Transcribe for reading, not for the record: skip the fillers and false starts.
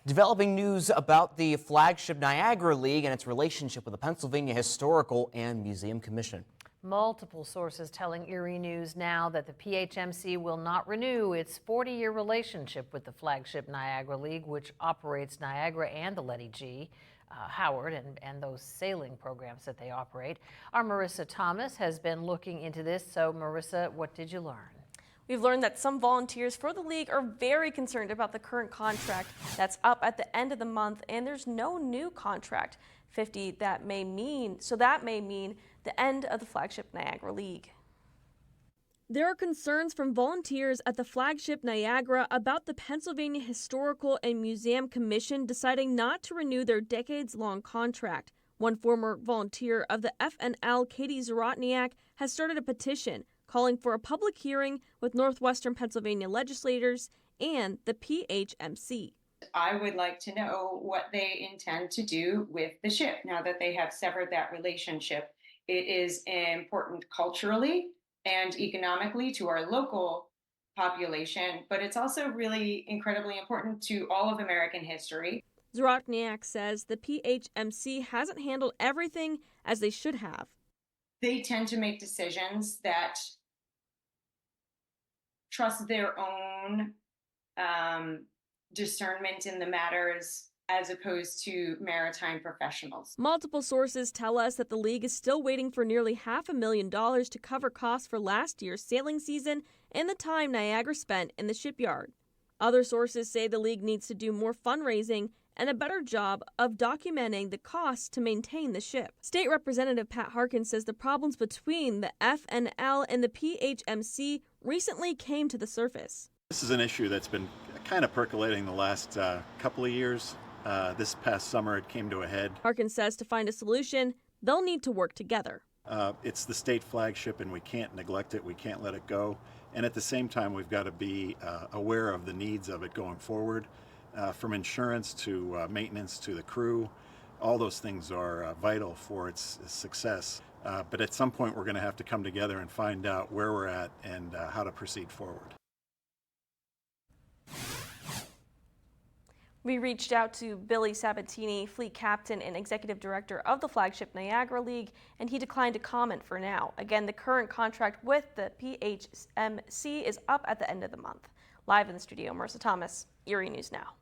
Developing news about the Flagship Niagara League and its relationship with the Pennsylvania Historical and Museum Commission. Multiple sources telling Erie News now that the PHMC will not renew its 40-year relationship with the Flagship Niagara League, which operates Niagara and the Letty G. Howard and those sailing programs that they operate. Our Marissa Thomas has been looking into this. So Marissa, what did you learn? We've learned that some volunteers for the league are very concerned about the current contract that's up at the end of the month, and there's no new contract. That may mean the end of the Flagship Niagara League. There are concerns from volunteers at the Flagship Niagara about the Pennsylvania Historical and Museum Commission deciding not to renew their decades-long contract. One former volunteer of the FNL, Katie Zarotniak, has started a petition calling for a public hearing with Northwestern Pennsylvania legislators and the PHMC. I would like to know what they intend to do with the ship now that they have severed that relationship. It is important culturally and economically to our local population, but it's also really incredibly important to all of American history. Zarotniak says the PHMC hasn't handled everything as they should have. They tend to make decisions that trust their own discernment in the matters as opposed to maritime professionals. Multiple sources tell us that the league is still waiting for nearly $500,000 to cover costs for last year's sailing season and the time Niagara spent in the shipyard. Other sources say the league needs to do more fundraising and a better job of documenting the costs to maintain the ship. State Representative Pat Harkin says the problems between the FNL and the PHMC recently came to the surface. This is an issue that's been kind of percolating the last couple of years. This past summer it came to a head. Harkin says to find a solution, they'll need to work together. It's the state flagship and we can't neglect it, we can't let it go. And at the same time we've got to be aware of the needs of it going forward. From insurance to maintenance to the crew, all those things are vital for its success. But at some point we're going to have to come together and find out where we're at and how to proceed forward. We reached out to Billy Sabatini, fleet captain and executive director of the Flagship Niagara League, and he declined to comment for now. Again, the current contract with the PHMC is up at the end of the month. Live in the studio, Marissa Thomas, Erie News Now.